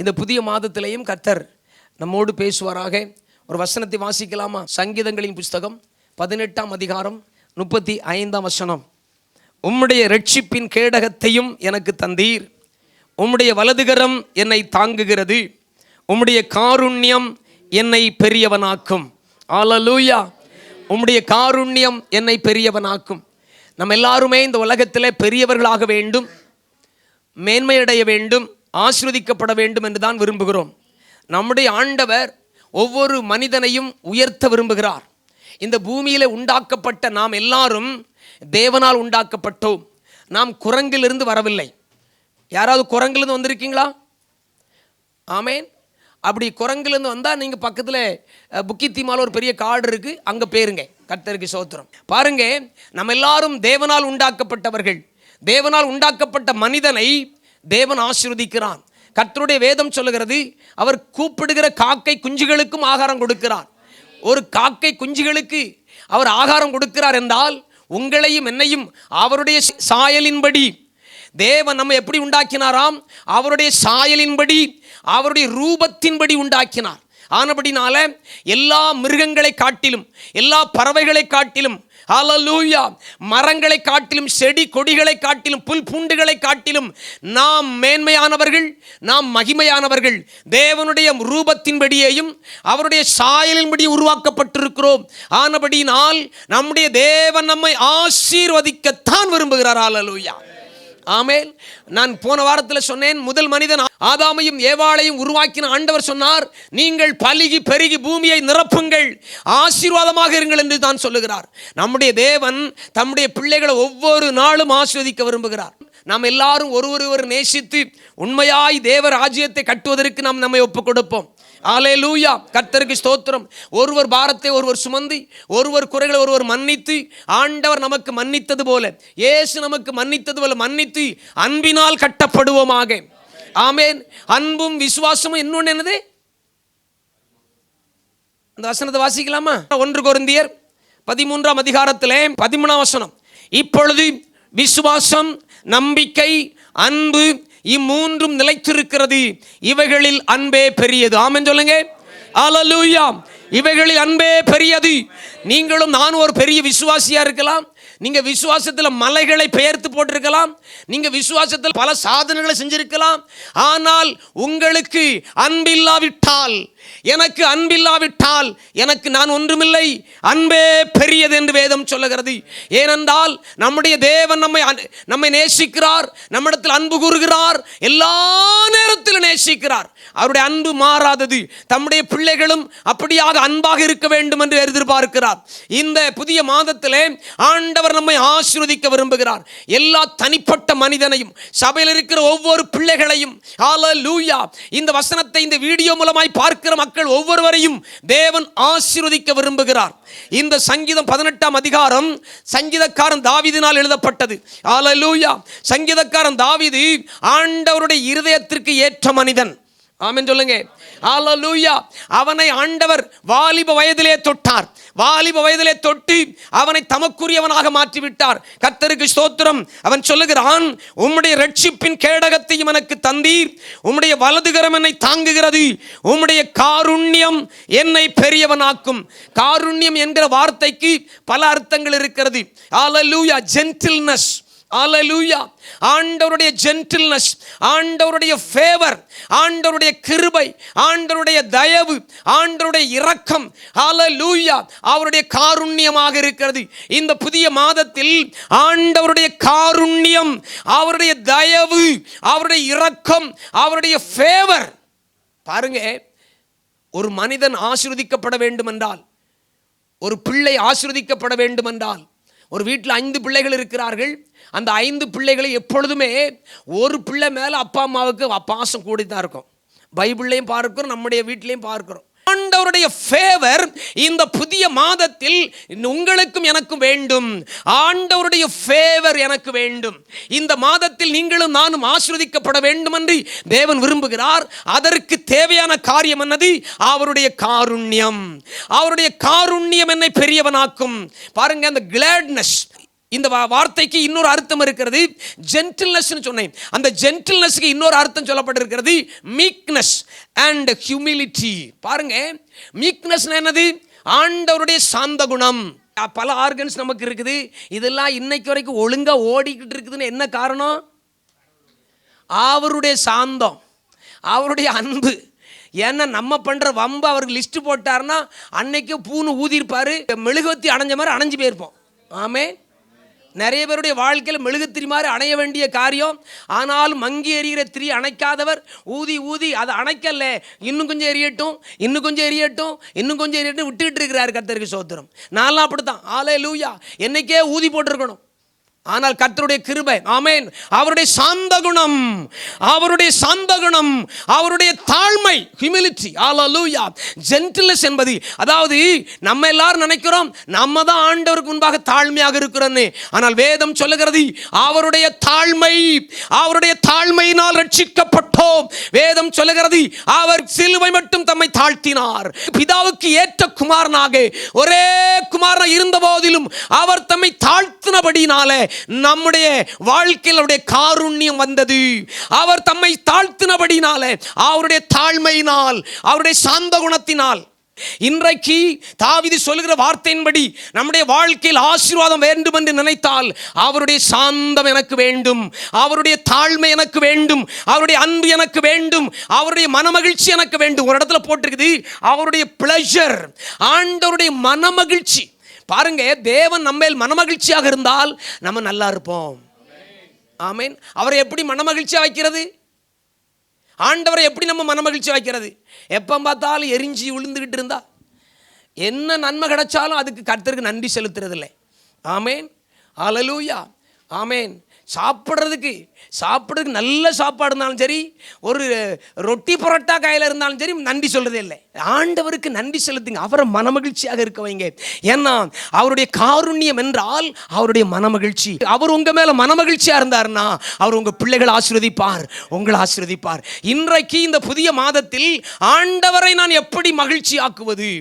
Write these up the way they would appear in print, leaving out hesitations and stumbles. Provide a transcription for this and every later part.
இந்த புதிய மாதத்திலேயும் கர்த்தர் நம்மோடு பேசுவாராக. ஒரு வசனத்தை வாசிக்கலாமா? சங்கீதங்களின் புஸ்தகம் 18ஆம் அதிகாரம் 35ஆம் வசனம். உம்முடைய இரட்சிப்பின் கேடகத்தையும் எனக்கு தந்தீர், உம்முடைய வலதுகரம் என்னை தாங்குகிறது, உம்முடைய காருண்யம் என்னை பெரியவனாக்கும். அல்லேலூயா. உம்முடைய காருண்யம் என்னை பெரியவனாக்கும். நம்ம எல்லாருமே இந்த உலகத்தில் பெரியவர்களாக வேண்டும், மேன்மையடைய வேண்டும், ஆசீர்வதிக்கப்பட வேண்டும் என்று தான் விரும்புகிறோம். நம்முடைய ஆண்டவர் ஒவ்வொரு மனிதனையும் உயர்த்த விரும்புகிறார். இந்த பூமியில் உண்டாக்கப்பட்ட நாம் எல்லாரும் தேவனால் உண்டாக்கப்பட்டோம். நாம் குரங்கிலிருந்து வரவில்லை. யாராவது குரங்கிலிருந்து வந்திருக்கீங்களா? ஆமேன். அப்படி குரங்கிலிருந்து வந்தால் நீங்கள் பக்கத்தில் புக்கித்திமால ஒரு பெரிய காடு இருக்குது, அங்கே பேருங்க. கர்த்தருக்கு ஸ்தோத்திரம். பாருங்க, நம்ம எல்லாரும் தேவனால் உண்டாக்கப்பட்டவர்கள். தேவனால் உண்டாக்கப்பட்ட மனிதனை தேவன் ஆசீர்வதிக்கிறான். கர்த்தருடைய வேதம் சொல்லுகிறது, அவர் கூப்பிடுகிற காக்கை குஞ்சுகளுக்கும் ஆகாரம் கொடுக்கிறார். ஒரு காக்கை குஞ்சுகளுக்கு அவர் ஆகாரம் கொடுக்கிறார் என்றால் உங்களையும் என்னையும் அவருடைய சாயலின்படி தேவன் நம்ம எப்படி உண்டாக்கினாராம்? அவருடைய சாயலின்படி, அவருடைய ரூபத்தின்படி உண்டாக்கினார். ஆனபடினால எல்லா மிருகங்களை காட்டிலும், எல்லா பறவைகளை காட்டிலும், ஹல்லேலூயா, மரங்களை காட்டிலும், செடி கொடிகளை காட்டிலும், புல் பூண்டுகளை காட்டிலும் நாம் மேன்மையானவர்கள், நாம் மகிமையானவர்கள். தேவனுடைய ரூபத்தின்படியேயும் அவருடைய சாயலின்படி உருவாக்கப்பட்டிருக்கிறோம். ஆனபடினால் நம்முடைய தேவன் நம்மை ஆசீர்வதிக்கத்தான் விரும்புகிறார். ஹல்லேலூயா, ஆமென். நான் போன வாரத்தில் சொன்னேன், முதல் மனிதன் ஆதாமையும் ஏவாளையும் உருவாக்கின ஆண்டவர் சொன்னார், நீங்கள் பலுகி பெருகி பூமியை நிரப்புங்கள், ஆசீர்வாதமாக இருங்கள் என்று தான் சொல்லுகிறார். நம்முடைய தேவன் தம்முடைய பிள்ளைகளை ஒவ்வொரு நாளும் ஆசீர்வதிக்க விரும்புகிறார். நாம் எல்லாரும் ஒருவர் நேசித்து உண்மையாய் தேவ ராஜ்யத்தை கட்டுவதற்கு நாம் நம்மை ஒப்புக் கொடுப்போம். அல்லேலூயா, கர்த்தருக்கு ஸ்தோத்திரம். ஒருவர் பாரத்தை ஒருவர் சுமந்து, ஒருவர் குறைகளை ஒருவர் மன்னித்து, ஆண்டவர் நமக்கு மன்னித்தது போல, இயேசு நமக்கு மன்னித்தது போல மன்னித்து அன்பினால் கட்டப்படுவோமாக. ஆமென். அன்பும் விசுவாசமும் இன்னொன்று என்னது? அந்த வசனத்தை வாசிக்கலாமா? 1 கொரிந்தியர் 13ஆம் அதிகாரத்திலே 13ஆம் வசனம். இப்பொழுது விசுவாசம், நம்பிக்கை, அன்பு இம்மூன்றும் நிலைத்திருக்கிறது, இவைகளில் அன்பே பெரியது. ஆமென் சொல்லுங்க. அல்லேலூயா. இவைகளில் அன்பே பெரியது. நீங்களும் நானும் ஒரு பெரிய விசுவாசியா இருக்கலாம். நீங்க விசுவாசத்தில் மலைகளை பெயர்த்து போட்டிருக்கலாம், நீங்க விசுவாசத்தில் பல சாதனைகளை செஞ்சிருக்கலாம். ஆனால் உங்களுக்கு அன்பில்லாவிட்டால், எனக்கு அன்பில்லாவிட்டால் எனக்கு நான் ஒன்றுமில்லை. அன்பே பெரியது என்று வேதம் சொல்லுகிறது. ஏனென்றால் நம்முடைய தேவன் நம்மை நேசிக்கிறார், நம்மிடத்தில் அன்பு கூறுகிறார், எல்லா நேரத்திலும் நேசிக்கிறார். அவருடைய அன்பு மாறாதது. தம்முடைய பிள்ளைகளும் அப்படியாக அன்பாக இருக்க வேண்டும் என்று எதிர்பார்க்கிறார். இந்த புதிய மாதத்திலே ஆண்டவர் நம்மை ஆசீர்வதிக்க விரும்புகிறார். எல்லா தனிப்பட்ட மனிதனையும், சபையில் இருக்கிற ஒவ்வொரு பிள்ளைகளையும், ஹல்லேலூயா, இந்த வசனத்தை இந்த வீடியோ மூலமாய் பார்க்கிற மக்கள் ஒவ்வொருவரையும் தேவன் ஆசீர்வதிக்க விரும்புகிறார். இந்த சங்கீதம் 18ஆம் அதிகாரம் சங்கீதக்காரன் தாவீதினால் எழுதப்பட்டது. ஹல்லேலூயா. சங்கீதக்காரன் தாவீது ஆண்டவருடைய இருதயத்திற்கு ஏற்ற மனிதன். ஆமென் சொல்லுங்க. ஹல்லேலூயா. அவனை ஆண்டவர் வாலிப வயதிலே தொட்டார். வாலிப வயதிலே தொட்டு அவனை தமக்குரியவனாக மாற்றிவிட்டார். கர்த்தருக்கு ஸ்தோத்திரம். அவன் சொல்லுகிறான், உம்முடைய இரட்சிப்பின் கேடகத்தையும் எனக்கு தந்தீர், உம்முடைய வலதுகரம் என்னை தாங்குகிறது, உம்முடைய காருண்யம் என்னை பெரியவனாக்கும். காருண்யம் என்கிற வார்த்தைக்கு பல அர்த்தங்கள் இருக்கிறது. ஹல்லேலூயா. ஜென்டில்னஸ். அல்லேலூயா. ஆண்டவருடைய ஜென்டில்னஸ், ஆண்டவருடைய ஃபேவர், ஆண்டவருடைய கிருபை, ஆண்டவருடைய தயவு, ஆண்டவருடைய இரக்கம், அல்லேலூயா, அவருடைய காருண்யமாக இருக்கிறது. இந்த புதிய மாதத்தில் ஆண்டவருடைய காருண்யம், அவருடைய தயவு, அவருடைய இரக்கம், அவருடைய ஃபேவர். பாருங்க, ஒரு மனிதன் ஆசீர்வதிக்கப்பட வேண்டும் என்றால், ஒரு பிள்ளை ஆசீர்வதிக்கப்பட வேண்டும் என்றால், ஒரு வீட்டில் 5 பிள்ளைகள் இருக்கிறார்கள். அந்த 5 பிள்ளைகளை எப்பொழுதுமே ஒரு பிள்ளை மேலே அப்பா அம்மாவுக்கு பாசம் கூடி தான் இருக்கும். பைபிள்லையும் பார்க்கிறோம், நம்முடைய வீட்டிலையும் பார்க்கிறோம். ஆண்டவருடைய ஃபேவர் இந்த புதிய மாதத்தில் உங்களுக்கும் எனக்கும் வேண்டும். ஆண்டவருடைய ஃபேவர் எனக்கு வேண்டும். இந்த மாதத்தில் நீங்களும் நானும் ஆசீர்வதிக்கப்பட வேண்டும் என்று தேவன் விரும்புகிறார். அதற்கு தேவையான காரியம் என்னது? அவருடைய காருண்யம். அவருடைய காருண்யம் என்னை பெரியவனாக்கும். பாருங்க, அந்த கிளாட்னஸ், இந்த வார்த்தைக்கு இன்னொரு அர்த்தம் இருக்கிறது. ஜென்டில்னஸ் சொன்னேன். அந்த ஜென்டில்னஸ்க்கு இன்னொரு அர்த்தம் சொல்லப்பட்டிருக்கிறது, மீக்னஸ் அண்ட் ஹியூமிலிட்டி. பாருங்க, மீக்னஸ் என்னது? ஆண்டவருடைய சாந்த குணம். பல ஆர்கன்ஸ் நமக்கு இருக்குது, இதெல்லாம் இன்னைக்கு வரைக்கும் ஒழுங்கா ஓடிக்கிட்டு இருக்குதுன்னு என்ன காரணம்? அவருடைய சாந்தம், அவருடைய அன்பு. ஏன்னா நம்ம பண்ற வம்பு அவருக்கு லிஸ்ட் போட்டாருன்னா அன்னைக்கு பூன்னு ஊதிருப்பாரு, மெழுகுவத்தி அணைஞ்ச மாதிரி அணைஞ்சு போயிருப்போம். ஆமே. நிறைய பேருடைய வாழ்க்கையில் மெழுகுத்திரி மாதிரி அணைய வேண்டிய காரியம், ஆனாலும் மங்கி எரிகிற திரி அணைக்காதவர் ஊதி ஊதி அதை அணைக்கல, இன்னும் கொஞ்சம் எரியட்டும், இன்னும் கொஞ்சம் எரியட்டும், இன்னும் கொஞ்சம் எரியட்டும் விட்டுக்கிட்டு இருக்கிறார். கர்த்தருக்கு ஸ்தோத்திரம். நான்லாம் அப்படித்தான். ஹல்லேலூயா. என்னைக்கே ஊதி போட்டிருக்கணும், ஆனால் கர்த்தருடைய கிருபை. ஆமென். அவருடைய சாந்த குணம், அவருடைய சாந்த குணம், அவருடைய தாழ்மை, ஹியூமிலிட்டி. ஹல்லேலூயா. ஜென்டில்னஸ் என்பது, அதாவது நம்ம எல்லாரும் நினைக்கிறோம் நம்ம தான் ஆண்டவருக்கு முன்பாக தாழ்மையாக இருக்கிறோன்னு, ஆனால் வேதம் சொல்லுகிறது அவருடைய தாழ்மை, அவருடைய தாழ்மையினால் ரட்சிக்கப்பட்டோம். வேதம் சொல்லுகிறது அவர் சிலுவை மட்டும் தம்மை தாழ்த்தினார். பிதாவுக்கு ஏற்ற குமாரனாக ஒரே குமாரனாக இருந்த போதிலும் அவர் தம்மை தாழ்த்தினபடினாலே நம்முடைய வாழ்க்கையில் அவருடைய காருண்யம் வந்தது. அவர் தம்மை தாழ்த்தினபடினாலே, அவருடைய தாழ்மையினால், அவருடைய சாந்த குணத்தினால். இன்றைக்கு தாவீது சொல்லுகிற வார்த்தையின்படி நம்முடைய வாழ்க்கையில் ஆசீர்வாதம் வேண்டும் என்று நினைத்தால் அவருடைய சாந்தம் எனக்கு வேண்டும், அவருடைய தாழ்மை எனக்கு வேண்டும், அவருடைய அன்பு எனக்கு வேண்டும், அவருடைய மனமகிழ்ச்சி எனக்கு வேண்டும். ஒரு இடத்துல போட்டிருக்குது அவருடைய பிளஷர், ஆண்டவருடைய மனமகிழ்ச்சி. பாருங்க, தேவன் நம்மேல் மனமகிழ்ச்சியாக இருந்தால் நம்ம நல்லா இருப்போம். ஆமென். அவரை எப்படி மனமகிழ்ச்சியா வைக்கிறது? ஆண்டவரை எப்படி நம்ம மனமகிழ்ச்சி வைக்கிறது? எப்போ பார்த்தாலும் எரிஞ்சி விழுந்துகிட்டு இருந்தா என்ன நன்மை கிடைச்சாலும் அதுக்கு கர்த்தருக்கு நன்றி செலுத்துறது இல்லை. ஆமென். ஹல்லேலூயா. ஆமென். சாப்பிட்றதுக்கு நல்ல சாப்பாடு இருந்தாலும் சரி, ஒரு ரொட்டி பரோட்டா கையில் இருந்தாலும் சரி, நன்றி சொல்றதே இல்லை. ஆண்டவருக்கு நன்றி செலுத்துங்க, அவரை மனமகிழ்ச்சியாக இருக்க வைங்க. ஏன்னா அவருடைய காருண்யம் என்றால் அவருடைய மனமகிழ்ச்சி. அவர் உங்க மேல மனமகிழ்ச்சியா இருந்தாருன்னா அவர் உங்க பிள்ளைகளை ஆசீர்வதிப்பார், உங்களை ஆசீர்வதிப்பார். இன்றைக்கு இந்த புதிய மாதத்தில் ஆண்டவரை நான் எப்படி மகிழ்ச்சி ஆக்குவது,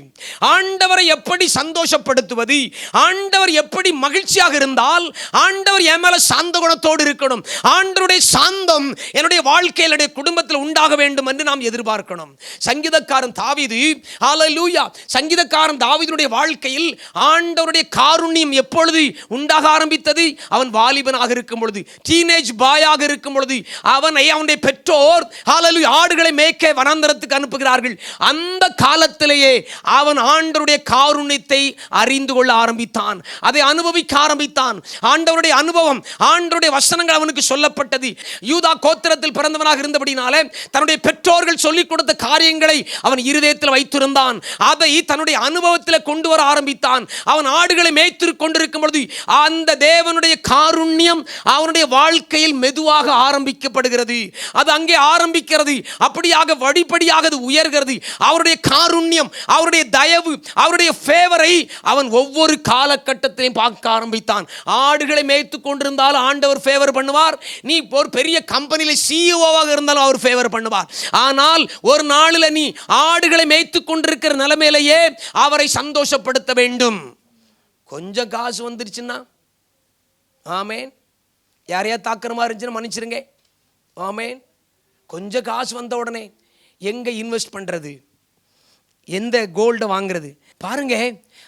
ஆண்டவரை எப்படி சந்தோஷப்படுத்துவது, ஆண்டவர் எப்படி மகிழ்ச்சியாக இருந்தால் ஆண்டவர் என் மேல சாந்த குணத்தோடு இருக்கணும், ஆண்டவருடைய சாந்தம் என்னுடைய வாழ்க்கையில், என்னுடைய குடும்பத்தில் உண்டாக வேண்டும் என்று நாம் எதிர்பார்க்கணும். சங்கீதக்காரன் தாவீது, ஹல்லேலூயா, சங்கீதக்காரன் தாவீதுடைய வாழ்க்கையில் ஆண்டவருடைய காருண்யம் எப்பொழுது உண்டாக ஆரம்பித்தது? அவன் வாலிபனாக இருக்கும் பொழுது, டீனேஜ் பாயாக இருக்கும் பொழுது. அவனுடைய பெற்றோர் ஹல்லேலூயா ஆடுகளை மேய்க்க வனாந்தரத்துக்கு அனுப்புகிறார்கள். அந்த காலத்திலேயே அவன் ஆண்டவருடைய காருண்யத்தை அறிந்து கொள்ள ஆரம்பித்தான், அதை அனுபவிக்க ஆரம்பித்தான். ஆண்டவருடைய அனுபவம், ஆண்டவருடைய வசனங்கள் அவனுக்கு சொல்லப்பட்டது. யூதா கோத்திரத்தில் பிறந்தவனாக இருந்தபடினாலே தன்னுடைய பெற்றோர்கள் சொல்லிக் கொடுத்த காரியங்களை அவன் இருதயத்தில் வைத்திருந்தான். அதை தன்னுடைய அனுபவத்தில் கொண்டு வர ஆரம்பித்தான். அவன் ஆடுகளை மேய்த்து கொண்டிருக்கும் பொழுது அந்த தேவனுடைய காருண்யம் அவனுடைய வாழ்க்கையில் மெதுவாக ஆரம்பிக்கப்படுகிறது. அது அங்கே ஆரம்பிக்கிறது, அப்படியாக வழிபடியாக அது உயர்கிறது. அவருடைய காருண்யம், அவருடைய தயவு, அவருடைய ஃபேவரை அவன் ஒவ்வொரு காலகட்டத்திலையும் பார்க்க ஆரம்பித்தான். ஆடுகளை மேய்த்து கொண்டிருந்தாலும் ஆண்டவர் ஃபேவர் பண்ணுவார். நீ ஒரு பெரிய கம்பெனியில சிஇஓவாக இருந்தாலும் அவர் ஃபேவர் பண்ணுவார். ஆனால் ஒரு நாளில் நீ ஆடுகளை மேய்த்து கொண்டிருக்கிற நிலைமையிலேயே அவரை சந்தோஷப்படுத்த வேண்டும். கொஞ்சம் காசு வந்துருச்சுன்னா, ஆமேன், யாரையா தாக்குற மாதிரி இருந்துச்சுன்னா மன்னிச்சிருங்க. ஆமேன். கொஞ்சம் காசு வந்த உடனே எங்க இன்வெஸ்ட் பண்றது, எந்த கோல்டை வாங்குறது? பாருங்க,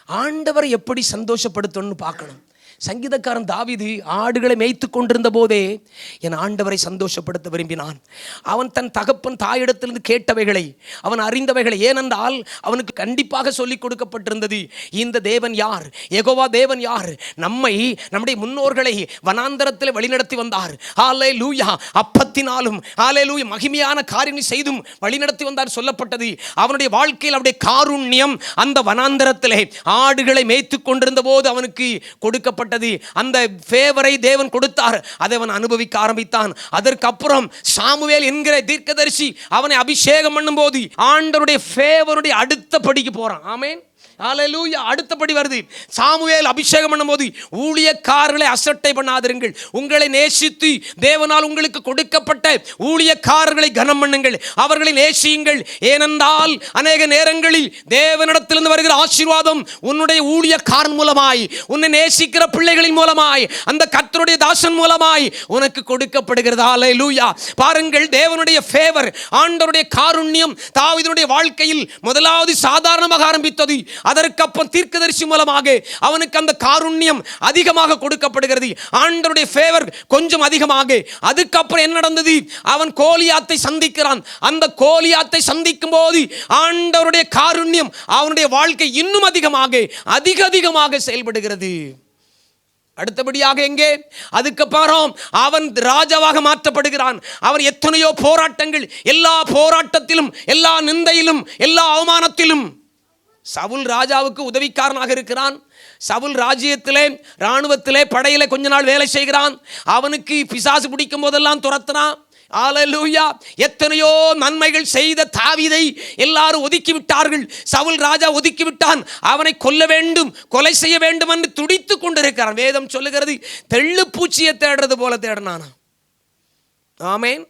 ஆண்டவரை எப்படி சந்தோஷப்படுத்தணும்னு பார்க்கணும். சங்கீதக்காரன் தாவீது ஆடுகளை மேய்த்து கொண்டிருந்த போதே என் ஆண்டவரை சந்தோஷப்படுத்த விரும்பினான். அவன் தன் தகப்பன் தாயிடத்திலிருந்து கேட்டவைகளை, அவன் அறிந்தவைகளை, ஏனென்றால் அவனுக்கு கண்டிப்பாக சொல்லிக் கொடுக்கப்பட்டிருந்தது, இந்த தேவன் யார், யெகோவா தேவன் யார், நம்முடைய முன்னோர்களை வனாந்தரத்தில் வழிநடத்தி வந்தார், ஹல்லேலூயா, அப்பத்தினாலும் ஹல்லேலூயா மகிமையான காரியங்களை செய்தும் வழிநடத்தி வந்தார் சொல்லப்பட்டது. அவனுடைய வாழ்க்கையில் அவருடைய காருண்யம் அந்த வனாந்தரத்திலே ஆடுகளை மேய்த்து கொண்டிருந்த போது அவனுக்கு கொடுக்கப்பட்ட அந்த ஃபேவரை தேவன் கொடுத்தார். அதை அவன் அனுபவிக்க ஆரம்பித்தான். அதற்கு அப்புறம் சாமுவேல் என்கிற தீர்க்கதரிசி அவனை அபிஷேகம் பண்ணும் போது ஆண்டவருடைய ஃபேவருடைய அடுத்த படிக்கு போறான். ஆமென். ஹல்லேலூயா. அடுத்தபடி வருது, சாமுவேல் அபிஷேகம் பண்ணும்போது ஊழியக்காரர்களை அசட்டை பண்ணாதிருங்கள், உங்களை நேசித்து தேவனால் உங்களுக்கு கொடுக்கப்பட்ட ஊழியக்காரர்களை கனம் பண்ணுங்கள், அவர்களை நேசியுங்கள். ஏனென்றால் அநேக நேரங்களில் தேவனிடத்திலிருந்து வருகிற ஆசீர்வாதம் உன்னுடைய ஊழியக்காரன் மூலமாய், உன்னை நேசிக்கிற பிள்ளைகளின் மூலமாய், அந்த கர்த்தருடைய தாசன் மூலமாய் உனக்கு கொடுக்கப்படுகிறது. ஹல்லேலூயா. பாருங்கள், தேவனுடைய ஃபேவர், ஆண்டவருடைய காருண்யம் தாவீதுடைய வாழ்க்கையில் முதலாவது சாதாரணமாக ஆரம்பித்தது. அதற்கப்புறம் தீர்க்கதரிசி மூலமாக அவனுக்கு அந்த காருண்யம் அதிகமாக கொடுக்கப்படுகிறது. ஆண்டவருடைய ஃபேவர் கொஞ்சம் அதிகமாக. அதுக்கப்புறம் என்ன நடந்தது? அவன் கோலியாத்தை சந்திக்கிறான். அந்த கோலியாத்தை சந்திக்கும் போது ஆண்டவருடைய காருண்யம் அவனுடைய வாழ்க்கை இன்னும் அதிகமாக செயல்படுகிறது. அடுத்தபடியாக எங்கே? அதுக்கப்புறம் அவன் ராஜாவாக மாற்றப்படுகிறான். அவன் எத்தனையோ போராட்டங்கள், எல்லா போராட்டத்திலும், எல்லா நிந்தையிலும், எல்லா அவமானத்திலும் சவுல் ராஜாவுக்கு உதவிக்காரனாக இருக்கிறான். சவுல் ராஜ்யத்திலே, இராணுவத்திலே, படையிலே கொஞ்ச நாள் வேலை செய்கிறான். அவனுக்கு பிசாசு பிடிக்கும் போதெல்லாம் துரத்துறான். ஹல்லேலூயா. எத்தனையோ நன்மைகள் செய்த தாவீதை எல்லாரும் ஒதுக்கி விட்டார்கள். சவுல் ராஜா ஒதுக்கி விட்டான். அவனை கொல்ல வேண்டும், கொலை செய்ய வேண்டும் என்று துடித்துக் கொண்டிருக்கிறான். வேதம் சொல்லுகிறது, தெள்ளு பூச்சியை தேடுறது போல தேடினானா. ஆமென்.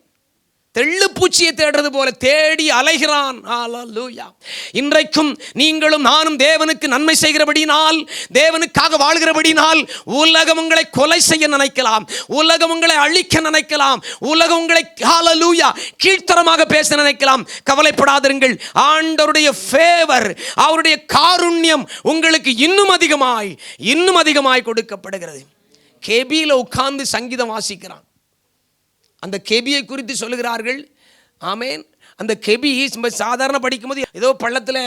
தெள்ளு பூச்சியை தேடுறது போல தேடி அலைகிறான். ஹல்லேலூயா. இன்றைக்கும் நீங்களும் நானும் தேவனுக்கு நன்மை செய்கிறபடினால், தேவனுக்காக வாழ்கிறபடினால், உலகம் உங்களை கொலை செய்ய நினைக்கலாம், உலகம் உங்களை அழிக்க நினைக்கலாம், உலகம் உங்களை ஹல்லேலூயா கீழ்த்தரமாக பேச நினைக்கலாம். கவலைப்படாதிருங்கள். ஆண்டவருடைய ஃபேவர், அவருடைய காருண்யம் உங்களுக்கு இன்னும் அதிகமாய் கொடுக்கப்படுகிறது. கேபியில உட்கார்ந்து சங்கீதம் வாசிக்கிறான். அந்த கெபியை குறித்து சொல்லுகிறார்கள். ஆமேன். அந்த கெபி சாதாரண படிக்கும்போது ஏதோ பள்ளத்தில்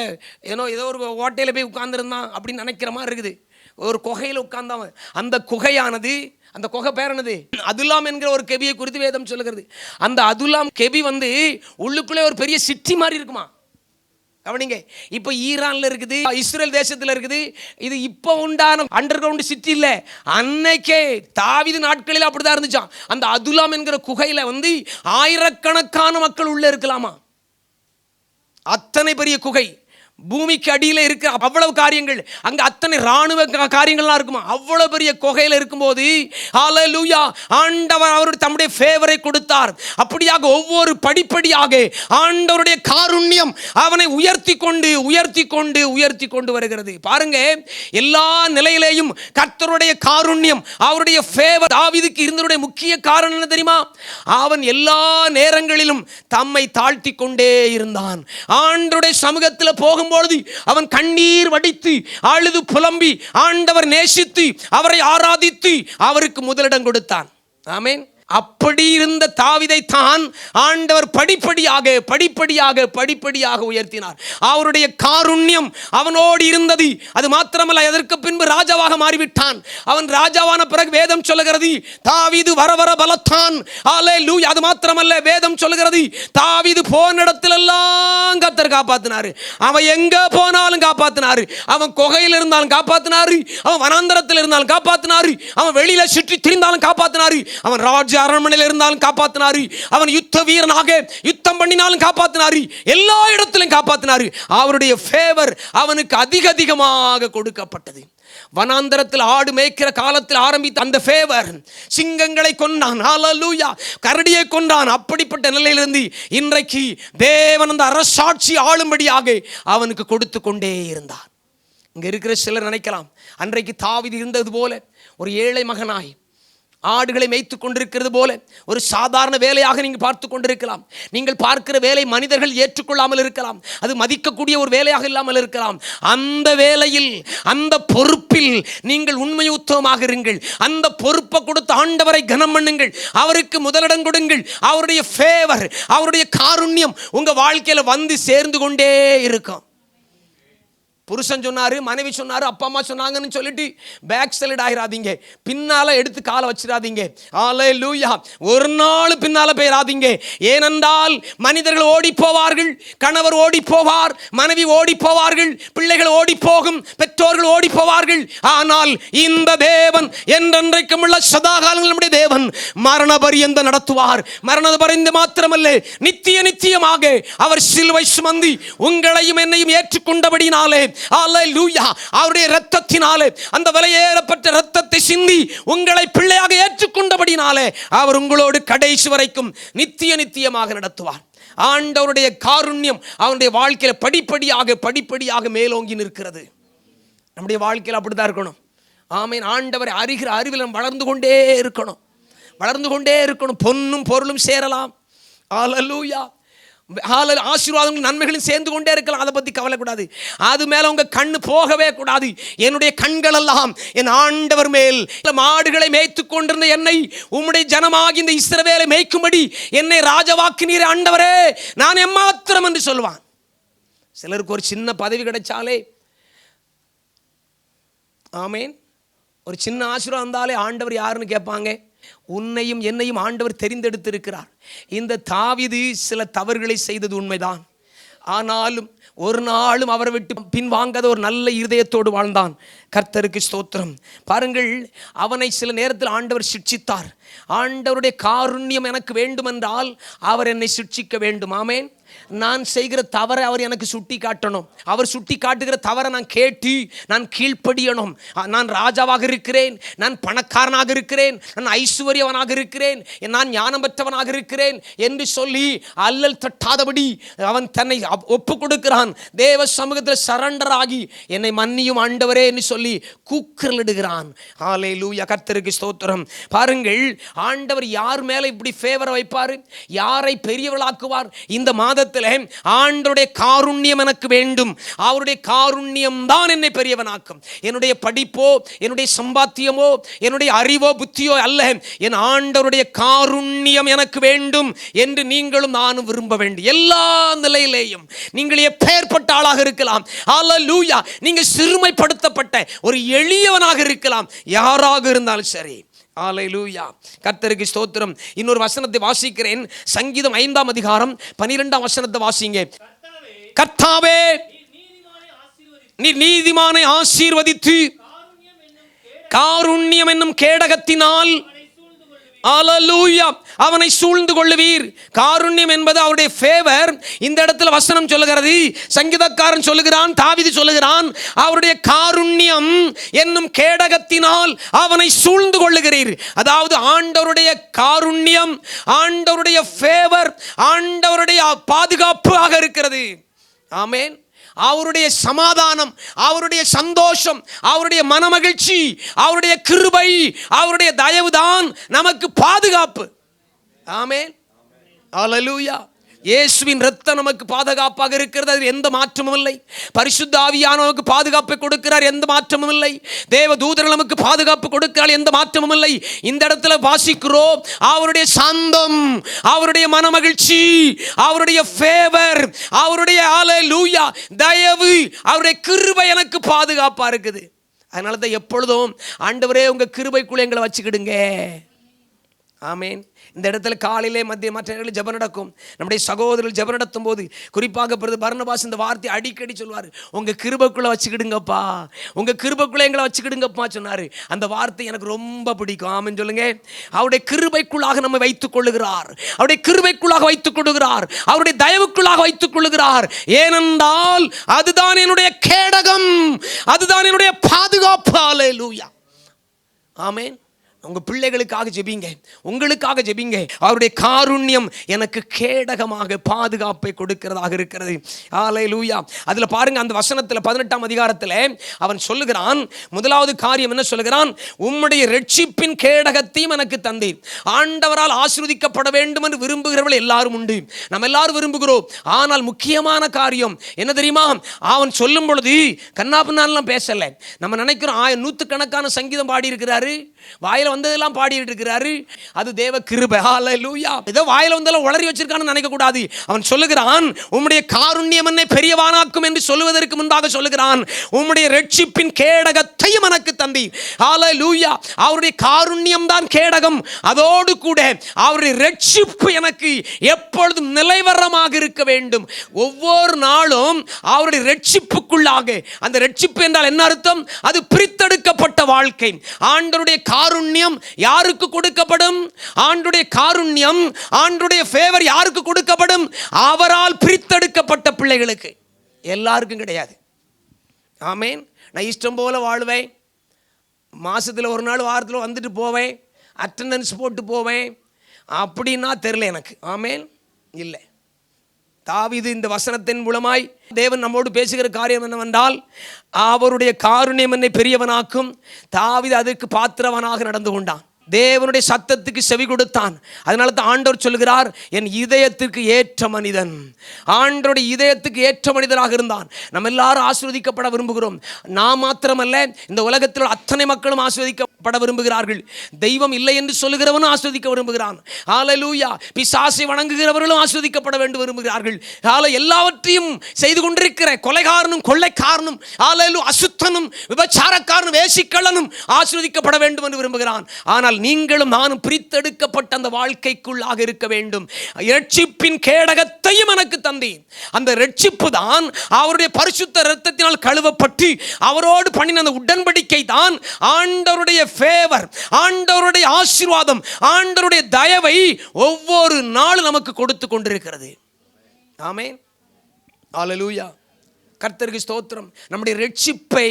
ஏதோ ஒரு ஓட்டையில் போய் உட்கார்ந்துருந்தான் அப்படின்னு நினைக்கிற மாதிரி இருக்குது. ஒரு குகையில் உட்கார்ந்தவன். அந்த குகையானது, அந்த குகை பேர் என்னது? அதுலாம் என்கிற ஒரு கெபியை குறித்து வேதம் சொல்லுகிறது. அந்த அதுலாம் கெபி உள்ளுக்குள்ளே ஒரு பெரிய சிட்டி மாதிரி இருக்குமா. கவனிங்க, இப்போ ஈரான்ல இருக்குது, இஸ்ரேல் தேசத்தில் இருக்குது. இது இப்போ உண்டான அண்டர் கிரவுண்ட் சிட்டி இல்லை. அன்னைக்கே தாவீது நாட்களில் அப்படிதான் இருந்துச்சான். அந்த அதுலாம் என்கிற குகையில ஆயிரக்கணக்கான மக்கள் உள்ள இருக்கலாமா. அத்தனை பெரிய குகை, பூமிக்கு அடியில் இருக்கிற அவ்வளவு காரியங்கள், அங்க அத்தனை ராணுவ காரியங்கள்லாம் இருக்குமா. அவ்வளவு பெரிய குகையில் இருக்கும்போது ஹல்லேலூயா, ஆண்டவர் அவருடைய தம்முடைய ஃபேவரை கொடுத்தார். அப்படியாக ஒவ்வொரு படிப்படியாக ஆண்டவருடைய காருண்யம் அவனை உயர்த்தி கொண்டு வருகிறது. பாருங்க, எல்லா நிலையிலேயும் கர்த்தருடைய காருண்யம், அவருடைய ஃபேவர் தாவீதுக்கு இருந்ததுடைய முக்கிய காரணம் என்ன தெரியுமா? அவன் எல்லா நேரங்களிலும் தம்மை தாழ்த்தி கொண்டே இருந்தான். ஆண்டவருடைய சமூகத்தில் போகும்போது அவன் கண்ணீர் வடித்து அழுது புலம்பி ஆண்டவர் நேசித்து அவரை ஆராதித்து அவருக்கு முதலிடம் கொடுத்தான். ஆமென். அப்படி இருந்த தாவீதை தான் ஆண்டவர் படிப்படியாக உயர்த்தினார். அவருடைய காருண்யம் அவனோடு இருந்தது. அது மாத்திரமல்ல, அதற்கு பின்பு ராஜாவாக மாறிவிட்டான். அவன் ராஜாவான பிறகு வேதம் சொல்லுகிறது, தாவீது வர வர பலத்தான். ஹல்லேலூயா. அது மாத்திரமல்ல, வேதம் சொல்லுகிறது, தாவீது போன இடத்திலெல்லாம் கர்த்தர் காப்பாத்தினாரு. அவன் எங்க போனாலும் காப்பாத்தினாரு. அவன் குகையில் இருந்தாலும் காப்பாத்தினாரு, அவன் வனாந்தரத்தில் இருந்தாலும் காப்பாத்தினாரு, அவன் வெளியில சுற்றி திரிந்தாலும் காப்பாத்தினாரு, அவன் ராஜ அரண்மனையில் இருந்தாலும் காப்பாத்தினாரு, அவன் யுத்த வீரனாக யுத்தம் பண்ணினாலும் காப்பாத்தினாரு, எல்லா இடத்திலும் காப்பாத்தினாரு. அவருடைய ஃபேவர் அவனுக்கு அதிகமாக கொடுக்கப்பட்டது. வனாந்தரத்தில் ஆடு மேய்க்கிற காலத்தில் ஆரம்பித்த அந்த ஃபேவர் சிங்கங்களை கொண்டான். ஹல்லேலூயா. கரடியை கொண்டான். அப்படிப்பட்ட நிலையிலிருந்து இன்றைக்கு தேவன் அந்த அரசாட்சி ஆளும்படியாக அவனுக்கு கொடுத்து கொண்டே இருந்தார். இங்க இருக்கிற சிலர் நினைக்கலாம், அன்றைக்கு தாவீது இருந்தது போல ஒரு ஏழை மகனாய் ஆடுகளை மேய்த்து கொண்டிருக்கிறது போல ஒரு சாதாரண வேலையாக நீங்கள் பார்த்து கொண்டிருக்கலாம். நீங்கள் பார்க்கிற வேலை மனிதர்கள் ஏற்றுக்கொள்ளாமல் இருக்கலாம், அது மதிக்கக்கூடிய ஒரு வேலையாக இல்லாமல் இருக்கலாம். அந்த வேலையில், அந்த பொறுப்பில் நீங்கள் உண்மையுத்தமாக இருங்கள். அந்த பொறுப்பை கொடுத்து ஆண்டவரை கனம் பண்ணுங்கள், அவருக்கு முதலிடம் கொடுங்கள். அவருடைய ஃபேவர், அவருடைய காருண்யம் உங்க வாழ்க்கையில வந்து சேர்ந்து கொண்டே இருக்கும். புருஷன் சொன்னாரு, மனைவி சொன்னாரு, அப்பா அம்மா சொன்னாங்கன்னு சொல்லிட்டு பேக் சைடு ஆயிராதீங்க, பின்னால எடுத்து காலை வச்சிடாதீங்க. ஹல்லேலூயா. ஒரு நாள் பின்னால போயிடாதீங்க. ஏனென்றால் மனிதர்கள் ஓடி போவார்கள், கணவர் ஓடி போவார், மனைவி ஓடி போவார்கள், பிள்ளைகள் ஓடி போகும், பெற்றோர்கள் ஓடி போவார்கள். ஆனால் இந்த தேவன் என்றென்றைக்கும் உள்ள சதாகாலங்களுடைய தேவன் மரண பரியந்த நடத்துவார். மரண பரியந்த மாத்திரமல்ல, நித்தியமாக அவர் சிலுவை சுமந்து உங்களையும் என்னையும் ஏற்றுக்கொண்டபடினாலே அல்லேலூயா, அவருடைய இரத்தத்தினாலே, அந்த விலையேறப்பட்ட இரத்தத்தை சிந்தி உங்களை பிள்ளையாக ஏற்றுக்கொண்டபடினாலே அவர் உங்களோடு கடைசி வரைக்கும் நித்தியமாக நடத்துவார். ஆண்டவருடைய காருண்யம் அவருடைய வாழ்க்கையில படிப்படியாக மேலோங்கி நிற்கிறது. நம்முடைய வாழ்க்கையில் அப்படிதான் இருக்கணும். ஆமென். ஆண்டவரை அறிகிற அறிவில் வளர்ந்து கொண்டே இருக்கணும். பொன்னும் பொருளும் சேரலாம், அல்லேலூயா, ஆசீர்வாதங்களும் நன்மைகளும் சேர்ந்து கொண்டே இருக்கலாம். அதை பற்றி கவலைக்கூடாது. அது மேல உங்க கண்ணு போகவே கூடாது. என்னுடைய கண்கள் எல்லாம் என் ஆண்டவர் மேல். மாடுகளை மேய்த்து கொண்டிருந்த என்னை உம்முடைய ஜனமாகி இந்த இஸ்ரவேலை மேய்க்கும்படி என்னை ராஜவாக்கினீரே ஆண்டவரே, நான் எம்மாத்திரம் என்று சொல்வான். சிலருக்கு ஒரு சின்ன பதவி கிடைச்சாலே, ஆமேன், ஒரு சின்ன ஆசீர்வாதம் வந்தாலே ஆண்டவர் யாருன்னு கேட்பாங்க. உன்னையும் என்னையும் ஆண்டவர் தெரிந்தெடுத்து இருக்கிறார். இந்த தாவீது சில தவறுகளை செய்தது உண்மைதான். ஆனாலும் ஒரு நாளும் அவரை விட்டு பின்வாங்காத ஒரு நல்ல இருதயத்தோடு வாழ்ந்தான். கர்த்தருக்கு ஸ்தோத்திரம். பாருங்கள், அவனை சில நேரத்தில் ஆண்டவர் சிட்சித்தார். ஆண்டவருடைய காருண்யம் எனக்கு வேண்டுமென்றால் அவர் என்னை சிட்சிக்க வேண்டும். ஆமேன். நான் செய்கிற தவறை அவர் எனக்கு சுட்டி காட்டணும். அவர் சுட்டி காட்டுகிற தவறை நான் கேட்டு நான் கீழ்ப்படியணும். நான் ராஜாவாக இருக்கிறேன், நான் பணக்காரனாக இருக்கிறேன், நான் ஐஸ்வர்யவனாக இருக்கிறேன், நான் ஞானம் பெற்றவனாக இருக்கிறேன் என்று சொல்லி அல்லல் தட்டாதபடி அவன் தன்னை ஒப்பு கொடுக்கிறான். தேவ சமூகத்தில் சரண்டர் ஆகி என்னை மன்னியும் ஆண்டவரே என்று சொல்லி கூக்குரலிடுகிறான். ஹல்லேலூயா, கர்த்தருக்கு ஸ்தோத்திரம். பாருங்கள், ஆண்டவர் யார் மேல இப்படி ஃபேவர் வைப்பார், யாரை பெரியவளாக்குவார்? இந்த மாதத்தில் ஆண்டவருடைய காருண்யம் எனக்கு வேண்டும். அவருடைய காருண்யம் தான் என்னை பெரியவனாக்கும். என்னுடைய படிப்போ, என்னுடைய சம்பாத்தியமோ, என்னுடைய அறிவோ, புத்தியோ அல்ல. என் ஆண்டவருடைய காருண்யம் எனக்கு வேண்டும் என்று நீங்களும் நானும் விரும்ப வேண்டும். எல்லா நிலையிலேயும் நீங்கள் எப்பேற்பட்ட ஆளாக இருக்கலாம். ஹல்லேலூயா, நீங்க சிறுமைப்படுத்தப்பட்ட ஒரு எளியவனாக இருக்கலாம். யாராக இருந்தாலும் சரி. ஹல்லேலூயா, கர்த்தருக்கு ஸ்தோத்திரம். இன்னொரு வசனத்தை வாசிக்கிறேன். சங்கீதம் 5ஆம் அதிகாரம் 12ஆம் வசனத்தை வாசிங்க. கர்த்தாவே, நீ நீதிமானை ஆசீர்வதித்து காருண்யம் என்னும் கேடகத்தினால் ஹல்லேலூயா அவனை சூழ்ந்து கொள்ளுவீர். காருண்யம் என்பது அவருடைய ஃபேவர். இந்த இடத்துல வசனம் சொல்லுகிறது, சங்கீதக்காரன் சொல்லுகிறான், தாவீது சொல்லுகிறான், அவருடைய காருண்யம் என்னும் கேடகத்தினால் அவனை சூழ்ந்து கொள்ளுகிறீர். அதாவது ஆண்டவருடைய காருண்யம், ஆண்டவருடைய ஃபேவர், ஆண்டவருடைய பாதுகாப்பாக இருக்கிறது. ஆமென். அவருடைய சமாதானம், அவருடைய சந்தோஷம், அவருடைய மனமகிழ்ச்சி, அவருடைய கிருபை, அவருடைய தயவுதான் நமக்கு பாதுகாப்பு. ஆமென். ஹல்லேலூயா. இயேசுவின் இரத்தம் நமக்கு பாதுகாப்பாக இருக்கிறது. அதில் எந்த மாற்றமும் இல்லை. பரிசுத்த ஆவியானவர் நமக்கு பாதுகாப்பை கொடுக்கிறார், எந்த மாற்றமும் இல்லை. தேவ தூதர்கள் நமக்கு பாதுகாப்பு கொடுக்கிறார், எந்த மாற்றமும் இல்லை. இந்த இடத்துல வாசிக்கிறோம், அவருடைய சாந்தம், அவருடைய மனமகிழ்ச்சி, அவருடைய ஃபேவர், அவருடைய ஹல்லேலூயா தயவு, அவருடைய கிருபை எனக்கு பாதுகாப்பா இருக்குது. அதனால தான் எப்பொழுதும் ஆண்டவரே உங்க கிருபைக்குள்ள எங்களை வச்சுக்கிடுங்க. ஆமேன். இந்த இடத்துல காலையிலே மத்திய மற்ற நேரங்களில் ஜெபம் நடக்கும். நம்முடைய சகோதரர்கள் ஜெபம் நடத்தும் போது குறிப்பாக பர்னபாஸ் இந்த வார்த்தை அடிக்கடி சொல்வார், உங்க கிருபைக்குள்ள வச்சுக்கிடுங்கப்பா, உங்க கிருபைக்குள்ள எங்களை வச்சுக்கிடுங்கப்பா சொன்னாரு. அந்த வார்த்தை எனக்கு ரொம்ப பிடிக்கும். ஆமென் சொல்லுங்க. அவருடைய கிருபைக்குள்ளாக நம்ம வைத்துக் கொள்ளுகிறார், அவருடைய கிருபைக்குள்ளாக வைத்துக் கொள்ளுகிறார், அவருடைய தயவுக்குள்ளாக வைத்துக் கொள்ளுகிறார். ஏனென்றால் அதுதான் என்னுடைய கேடகம், அதுதான் என்னுடைய பாதுகாப்பு. ஹல்லேலூயா. ஆமென். உங்க பிள்ளைகளுக்காக ஜெபிங்க, உங்களுக்காக ஜெபிங்க. அவருடைய காருண்யம் எனக்கு கேடகமாக பாதுகாப்பை கொடுக்கிறதாக இருக்கிறது. ஹல்லேலூயா. அதுல பாருங்க, அந்த வசனத்துல 18ஆம் அதிகாரத்துல அவன் சொல்லுகிறான், முதலாவது காரியம் என்ன சொல்லுகிறான்? உம்முடைய இரட்சிப்பின் கேடகத்தையும் எனக்கு தந்தீர். ஆண்டவரால் ஆசீர்வதிக்கப்பட வேண்டும் என்று விரும்புகிறவர்கள் எல்லாரும் உண்டு, நம்ம எல்லாரும் விரும்புகிறோம். ஆனால் முக்கியமான காரியம் என்ன தெரியுமா? அவன் சொல்லும் பொழுது கண்ணாபின்னாலாம் பேசல. நம்ம நினைக்கிறோம் நூற்றுக்கணக்கான சங்கீதம் பாடி இருக்கிறாரு, வாயில வந்ததெல்லாம் பாடிட்டு இருக்கிறாரு, அது தேவ கிருபை. ஹல்லேலூயா. ஏதோ வாயில வந்தெல்லாம் உளறி வச்சிருக்கான்னு நினைக்க கூடாது. அவன் சொல்லுகிறான், உம்முடைய காருண்யம் என்னை பெரியவானாக்கும் என்று சொல்லுவதற்கு முன்பாக சொல்லுகிறான், உம்முடைய இரட்சிப்பின் கேடகத்தையும் எனக்கு தந்தீர். ஹல்லேலூயா. அவருடைய காருண்யம் தான் கேடகம், அதோடு கூட அவருடைய இரட்சிப்பு எனக்கு எப்பொழுதும் நிலைவரமாக இருக்க வேண்டும். ஒவ்வொரு நாளும் அவருடைய இரட்சிப்புக்குள்ளாக, அந்த இரட்சிப்பு என்றால் என்ன அர்த்தம்? அது பிரித்தெடுக்கப்பட்ட வாழ்க்கை. ஆண்டவருடைய காருண்யம் யாருக்கு கொடுக்கப்படும்? ஆண்டவருடைய காருண்யம், ஆண்டவருடைய ஃபேவர் யாருக்கு கொடுக்கப்படும்? அவரால் பிரித்தெடுக்கப்பட்ட பிள்ளைகளுக்கு. எல்லாருக்கும் கிடையாது. ஆமேன். நான் இஷ்டம் போல் வாழ்வேன், மாதத்தில் ஒரு நாள் வாரத்தில் வந்துட்டு போவேன், அட்டண்டன்ஸ் போட்டு போவேன் அப்படின்னா தெரில எனக்கு. ஆமேன். இல்லை, தாவீது இந்த வசனத்தின் மூலமாய் தேவன் நம்மோடு பேசுகிற காரியம் என்னவென்றால், அவருடைய காருண்யம் என்னை பெரியவனாக்கும். தாவீது அதற்கு பாத்திரவனாக நடந்து கொண்டான், தேவனுடைய சத்தத்துக்கு செவி கொடுத்தான். அதனால தான் ஆண்டவர் சொல்கிறார், என் இதயத்திற்கு ஏற்ற மனிதன். ஆண்டவருடைய இதயத்துக்கு ஏற்ற மனிதராக இருந்தான். நம்ம எல்லாரும் ஆசீர்வதிக்கப்பட விரும்புகிறோம். நான் மாத்திரமல்ல, இந்த உலகத்தில் அத்தனை மக்களும் ஆசீர்வதிக்கப்பட விரும்புகிறார்கள். தெய்வம் இல்லை என்று சொல்லுகிறவனும் ஆசீர்வதிக்க விரும்புகிறான். ஹல்லேலூயா. பிசாசை வணங்குகிறவர்களும் ஆசீர்வதிக்கப்பட வேண்டும் விரும்புகிறார்கள். எல்லாவற்றையும் செய்து கொண்டிருக்கிற கொலைகாரனும் கொள்ளைக்காரனும் அசுத்தனும் விபச்சாரக்காரனும் வேசிக்கள்ளனும் ஆசீர்வதிக்கப்பட வேண்டும் என்று விரும்புகிறான். ஆனால் நீங்களும் நானும் பிரித்தெடுக்கப்பட்ட அந்த வாழ்க்கைக்குள்ளாக இருக்க வேண்டும். இரட்சிப்பின் கேடகத்தையும் எனக்கு தந்தீர். அந்த இரட்சிப்பு தான் அவருடைய பரிசுத்த இரத்தத்தினால் கழுவப்பட்டு அவரோடு பண்ணின அந்த உடன்படிக்கை தான் ஆண்டவருடைய ஃபேவர், ஆண்டவருடைய ஆசீர்வாதம், ஆண்டவருடைய தயவை ஒவ்வொரு நாளும் நமக்கு கொடுத்து கொண்டிருக்கிறது. ஆமென். ஹல்லேலூயா. கர்த்தருக்கு ஸ்தோத்திரம். நம்முடைய ரட்சிப்பை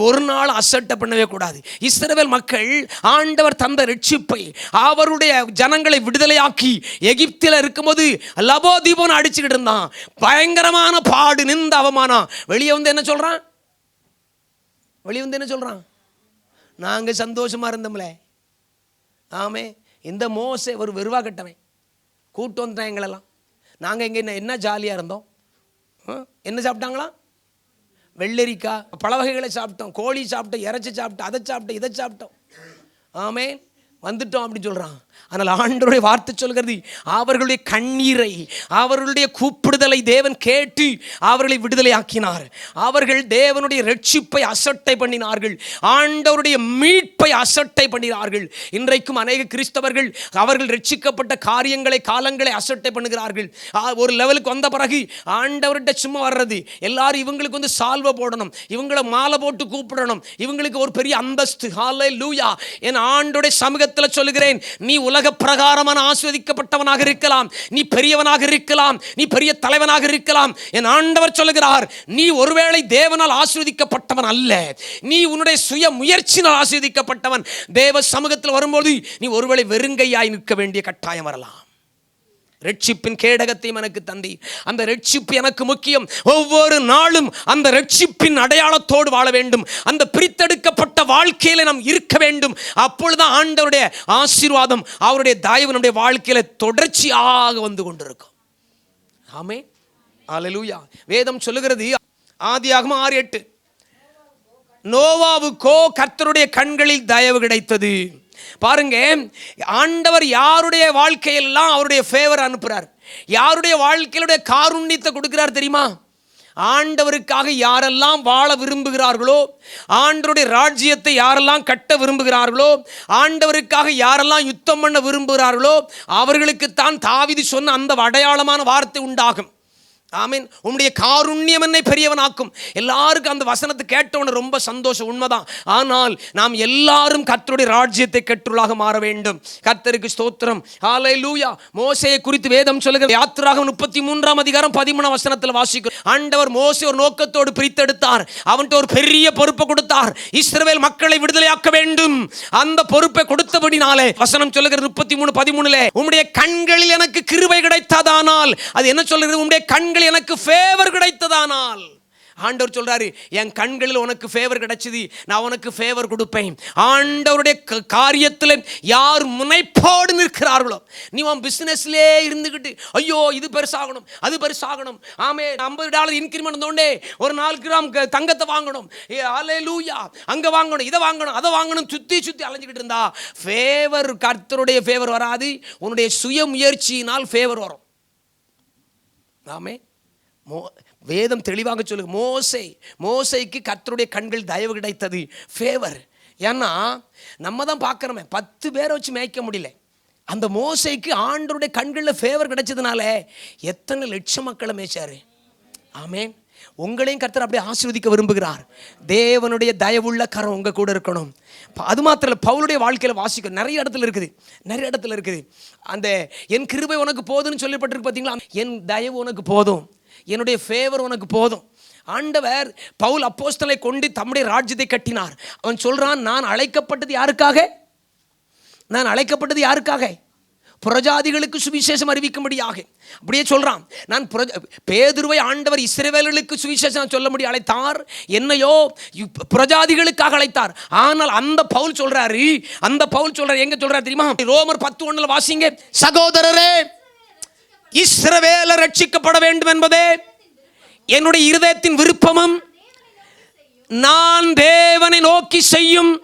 ஒரு நாள் அசட்டை பண்ணவே கூடாது. இஸ்ரவேல் மக்கள் ஆண்டவர் தந்த ரட்சிப்பை, அவருடைய ஜனங்களை விடுதலையாக்கி எகிப்தில் இருக்கும்போது லபோ தீபோன்னு அடிச்சுக்கிட்டு இருந்தான். பயங்கரமான பாடு, நிந்த அவமானம். வெளியே வந்து என்ன சொல்றான்? நாங்கள் சந்தோஷமா இருந்தோம்ல. ஆமே. இந்த மோசே ஒரு வெறுவா கட்டவன், கூட்டு வந்துட்டான் எங்களெல்லாம். நாங்கள் இங்கே என்ன ஜாலியாக இருந்தோம். என்ன சாப்பிட்டாங்களா? வெள்ளரிக்காய் பல வகைகளை சாப்பிட்டோம், கோழி சாப்பிட்டோம், இறைச்சி சாப்பிட்டோம், அதை சாப்பிட்டோம், இதை சாப்பிட்டோம். ஆமே, வந்துட்டோம் அப்படின்னு சொல்கிறான். ஆனால் ஆண்டவருடைய வார்த்தை சொல்கிறது, அவர்களுடைய கண்ணீரை, அவர்களுடைய கூப்பிடுதலை தேவன் கேட்டு அவர்களை விடுதலை ஆக்கினார். அவர்கள் தேவனுடைய ரட்சிப்பை அசட்டை பண்ணினார்கள், ஆண்டவருடைய மீட்பை அசட்டை பண்ணினார்கள். இன்றைக்கும் அநேக கிறிஸ்தவர்கள் அவர்கள் ரட்சிக்கப்பட்ட காரியங்களை, காலங்களை அசட்டை பண்ணுகிறார்கள். ஒரு லெவலுக்கு வந்த பிறகு ஆண்டவர்கிட்ட சும்மா வர்றது, எல்லாரும் இவங்களுக்கு வந்து சால்வை போடணும், இவங்களை மாலை போட்டு கூப்பிடணும், இவங்களுக்கு ஒரு பெரிய அந்தஸ்து. ஹல்லேலூயா. என் ஆண்டவருடைய சமூகத்தில் சொல்லுகிறேன், நீ உலக பிரகாரமான ஆசீர்வதிக்கப்பட்டவனாக இருக்கலாம், நீ பெரியவனாக இருக்கலாம், நீ பெரிய தலைவனாக இருக்கலாம். என் ஆண்டவர் சொல்லுகிறார், நீ ஒருவேளை தேவனால் ஆசீர்வதிக்கப்பட்டவன் அல்ல, நீ உன்னுடைய சுய முயற்சினால் ஆசீர்வதிக்கப்பட்டவன். தேவ சமூகத்தில் வரும்போது நீ ஒருவேளை வெறுங்கையாய் நிற்க வேண்டிய கட்டாயம் வரலாம். ரட்சிப்பின் கேடகத்தையும் எனக்கு தந்தி. அந்த ரட்சிப்பு எனக்கு முக்கியம். ஒவ்வொரு நாளும் அந்த ரட்சிப்பின் அடையாளத்தோடு வாழ வேண்டும். அந்த பிரித்தெடுக்கப்பட்ட வாழ்க்கையில நாம் இருக்க வேண்டும். அப்பொழுதுதான் ஆண்டவருடைய ஆசீர்வாதம், அவருடைய தயவு நம்முடைய வாழ்க்கையில தொடர்ச்சியாக வந்து கொண்டிருக்கும். ஆமென். ஹல்லேலூயா. வேதம் சொல்லுகிறது, ஆதியாகமம் 6:8, நோவாவுக்கோ கர்த்தருடைய கண்களில் தயவு கிடைத்தது. பாருங்க, ஆண்டவர் யாருடைய வாழ்க்கையெல்லாம் அவருடைய ஃபேவர் அனுப்புறார், யாருடைய வாழ்க்கையிலுடைய காருண்யத்தை கொடுக்கிறார் தெரியுமா? ஆண்டவருக்காக யாரெல்லாம் வாழ விரும்புகிறார்களோ, ஆண்டவருடைய ராஜ்யத்தை யாரெல்லாம் கட்ட விரும்புகிறார்களோ, ஆண்டவருக்காக யாரெல்லாம் யுத்தம் பண்ண விரும்புகிறார்களோ, அவர்களுக்குத்தான் தாவீது சொன்ன அந்த அடையாளமான வார்த்தை உண்டாகும். ஆமீன். உம்முடைய காருண்யம் என்னை பெரியவனாக்கும். எல்லாருக்கும் அந்த வசனத்தை கேட்டவன ரொம்ப சந்தோஷம், உண்மைதான். ஆனால் நாம் எல்லாரும் கர்த்தருடைய ராஜ்யத்தை கற்றுள்ளாக மாற வேண்டும். கர்த்தருக்கு ஸ்தோத்திரம். ஹல்லேலூயா. மோசேயை குறித்து வேதம் சொல்லுகிறது, யாத்திராகமம் 33:13 வசனத்தில் வாசிக்கிறோம். ஆண்டவர் மோசே ஒரு நோக்கத்தோடு பிரித்தெடுத்தார், அவன்கிட்ட ஒரு பெரிய பொறுப்பை கொடுத்தார். இஸ்ரவேல் மக்களை விடுதலையாக்க வேண்டும். அந்த பொறுப்பை கொடுத்தபடினாலே வசனம் சொல்லுகிறது 33:13, உம்முடைய கண்களில் எனக்கு கிருபை கிடைத்ததானால், அது என்ன சொல்லுகிறது? உம்முடைய கண்களில் எனக்கு ஃபேவர் கிடைத்ததானால். ஆண்டவர் சொல்றாரு, என் கண்களில் உனக்கு ஃபேவர் கிடைச்சது, நான் உனக்கு ஃபேவர் கொடுப்பேன். ஆண்டவருடைய காரியத்தில் யார் முனைப்போடு நிற்கிறார்களோ, நீ உன் பிசினஸ்லே இருந்துகிட்டு ஐயோ இது பெருசாகணும், அது பெருசாகணும், ஆமே $50 இன்கிரிமெண்ட் வந்தோடனே ஒரு 4 கிராம் தங்கத்தை வாங்கணும், ஹல்லேலூயா, அங்க வாங்கணும், இதை வாங்கணும், அதை வாங்கணும், சுத்தி அலைஞ்சிக்கிட்டு இருந்தா ஃபேவர், கர்த்தருடைய ஃபேவர் வராது. உன்னுடைய சுய முயற்சியினால் ஃபேவர் வரும். ஆமே. வேதம் தெளிவாக சொல்லுங்க, மோசேக்கு கர்த்தருடைய கண்கள் தயவு கிடைத்தது, ஃபேவர். ஏன்னா நம்ம தான் பார்க்குறோமே, 10 பேரை வச்சு மேய்க்க முடியல. அந்த மோசேக்கு ஆண்டவருடைய கண்களில் ஃபேவர் கிடைச்சதுனால எத்தனை லட்சம் மக்களை மேய்ச்சாரு. ஆமேன். உங்களையும் கர்த்தர் அப்படியே ஆசீர்வதிக்க விரும்புகிறார். தேவனுடைய தயவுள்ள கரம் உங்க கூட இருக்கணும். அது மாத்திரம் இல்லை, பவுலுடைய வாழ்க்கையில் வாசிக்க நிறைய இடத்துல இருக்குது. அந்த என் கிருபை உனக்கு போதும்னு சொல்லப்பட்டிருக்கு பார்த்தீங்களா? என் தயவு உனக்கு போதும். என்னுடைய ஃபேவர் உனக்கு போதும். ஆண்டவர் பவுல் அப்போஸ்தலனை கொண்டு தம்முடைய ராஜ்யத்தை கட்டினார். அவன் சொல்றான், நான் அழைக்கப்பட்டது யாருக்காக? நான் அழைக்கப்பட்டது யாருக்காக? புறஜாதிகளுக்கு சுவிசேஷம் அறிவிக்கும்படியாக. அப்படியே சொல்றான். நான் பேதுருவை ஆண்டவர் இஸ்ரவேலர்களுக்கு சுவிசேஷம் சொல்லும்படி அழைத்தார், என்னையோ புறஜாதிகளுக்காக அழைத்தார். ஆனால் அந்த பவுல் சொல்றாரு எங்க சொல்றாரு தெரியுமா? ரோமர் 10:1 வாசிங்க. சகோதரரே, இஸ்ரவேலர் ரட்சிக்கப்பட வேண்டும் என்பதே என்னுடைய இருதயத்தின் விருப்பமும் நான் தேவனை நோக்கி செய்யும்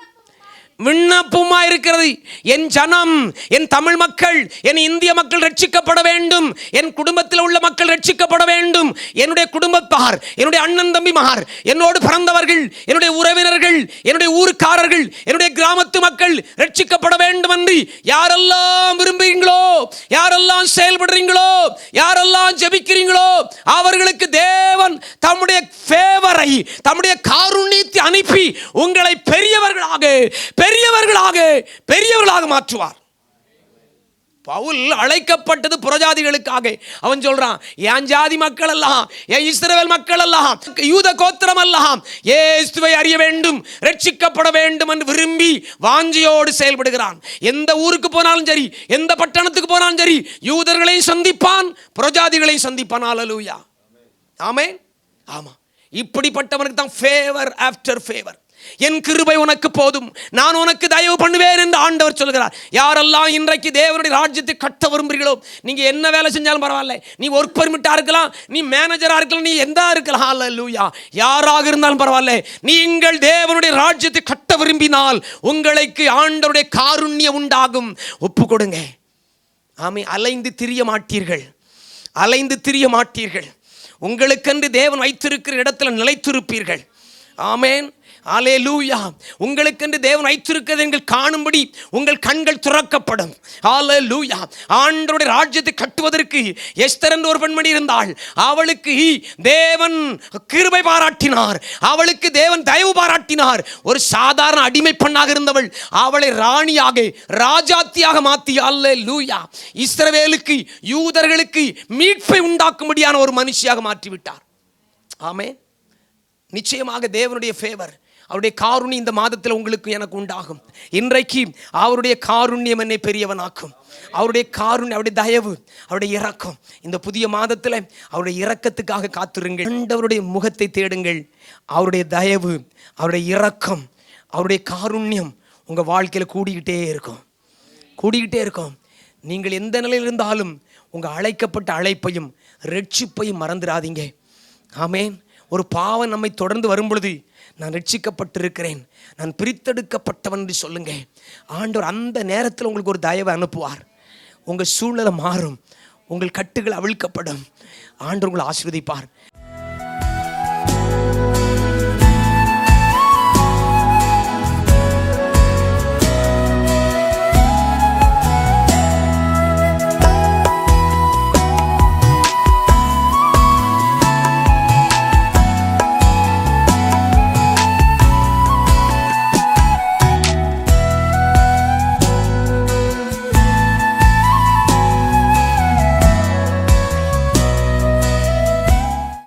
விண்ணப்பமா இருக்கிறது. என் ஜனம், என் தமிழ் மக்கள், என் இந்திய மக்கள் ரட்சிக்கப்பட வேண்டும். என் குடும்பத்தில் உள்ள மக்கள் ரட்சிக்கப்பட வேண்டும். என்னுடைய குடும்பத்தார், என்னுடைய அண்ணன் தம்பிமார், என்னோடு பிறந்தவர்கள், என்னுடைய உறவினர்கள், என்னுடைய ஊர்க்காரர்கள், என்னுடைய கிராமத்து மக்கள் ரட்சிக்கப்பட வேண்டும் என்று யாரெல்லாம் விரும்புகிறீங்களோ, யாரெல்லாம் செயல்படுறீங்களோ, யாரெல்லாம் ஜெபிக்கிறீங்களோ அவர்களுக்கு தேவன் தம்முடைய ஃபேவரை, தம்முடைய காருண்யத்தை அனுப்பி உங்களை பெரியவர்களாக மாற்றுவார். பவுல் அழைக்கப்பட்டது புறஜாதிகளுக்காக. அவன் சொல்றான், என் ஜாதி மக்கள் எல்லாம், என் இஸ்ரவேல் மக்கள் எல்லாம், யூத கோத்திரம் எல்லாம் இயேசுவை அறிய வேண்டும், ரட்சிக்கப்பட வேண்டும் என்று விரும்பி வாஞ்சியோடு செயல்படுகிறான். எந்த ஊருக்கு போனாலும் சரி, எந்த பட்டணத்துக்கு போனாலும் சரி, யூதர்களையும் சந்திப்பான், புறஜாதிகளையும் சந்திப்பான். ஹல்லேலூயா, ஆமென். ஆமா, இப்படிப்பட்டவனுக்கு தான் ஃபேவர் ஆஃப்டர் ஃபேவர். என் கிருபை உனக்கு போதும், நான் உனக்கு தயவு பண்ணுவேன் என்று ஆண்டவர் சொல்கிறார். யாரெல்லாம் இன்றைக்கு தேவனுடைய ராஜ்யத்தை கட்ட விரும்புகிறீர்களோ, நீங்க என்ன வேலை செஞ்சாலும் பரவாயில்ல, நீ ஒர்க் பர்மிட்டா இருக்கலாம், நீ மேனேஜரா இருக்கலாம், நீ எந்த இருக்கலாம், ஹல்லேலூயா, யாராக இருந்தாலும் பரவாயில்ல, நீங்கள் தேவனுடைய ராஜ்யத்தை கட்ட விரும்பினால் உங்களுக்கு ஆண்டவருடைய காருண்யம் உண்டாகும். ஒப்பு கொடுங்க. ஆமே, அலைந்து திரிய மாட்டீர்கள். உங்களுக்கென்று தேவன் வைத்திருக்கிற இடத்துல நிலைத்திருப்பீர்கள். ஆமென், ஹல்லேலூயா. உங்களுக்கென்று தேவன் வைத்திருக்கிறது நீங்கள் காணும்படி உங்கள் கண்கள் திறக்கப்படும். ஹல்லேலூயா. ஆண்டவருடைய ராஜ்யத்தை கட்டுவதற்கு எஸ்தர் என்ற ஒரு பெண்மணி இருந்தாள். அவளுக்கு தேவன் கிருபை பாராட்டினார், அவளுக்கு தேவன் தயவு பாராட்டினார். ஒரு சாதாரண அடிமை பெண்ணாக இருந்தவள் அவளை ராணியாக, ராஜாத்தியாக மாற்றி, ஹல்லேலூயா, இஸ்ரவேலுக்கு, யூதர்களுக்கு மீட்பை உண்டாக்கும்படியான ஒரு மனுஷியாக மாற்றிவிட்டார். ஆமென். நிச்சயமாக தேவனுடைய ஃபேவர், அவருடைய காருண்யம் இந்த மாதத்தில் உங்களுக்கு எனக்கு உண்டாகும். இன்றைக்கு அவருடைய காருண்யம் என்னை பெரியவனாக்கும். அவருடைய காருண்யம், அவருடைய தயவு, அவருடைய இரக்கம், இந்த புதிய மாதத்தில் அவருடைய இரக்கத்துக்காக காத்திருங்கள். ஆண்டவருடைய முகத்தை தேடுங்கள். அவருடைய தயவு, அவருடைய இரக்கம், அவருடைய காருண்யம் உங்கள் வாழ்க்கையில் கூடிக்கிட்டே இருக்கும். நீங்கள் எந்த நிலையில் இருந்தாலும் உங்கள் அழைக்கப்பட்ட அழைப்பையும் ரட்சிப்பையும் மறந்துடாதீங்க. ஆமென். ஒரு பாவம் நம்மை தொடர்ந்து வரும் பொழுது, நான் ரட்சிக்கப்பட்டிருக்கிறேன், நான் பிரித்தெடுக்கப்பட்டவன் என்று சொல்லுங்க. ஆண்டவர் அந்த நேரத்தில் உங்களுக்கு ஒரு தயவை அனுப்புவார். உங்கள் சூழ்நிலை மாறும், உங்கள் கட்டுகள் அவிழ்க்கப்படும், ஆண்டவர் உங்களை ஆசீர்வதிப்பார்.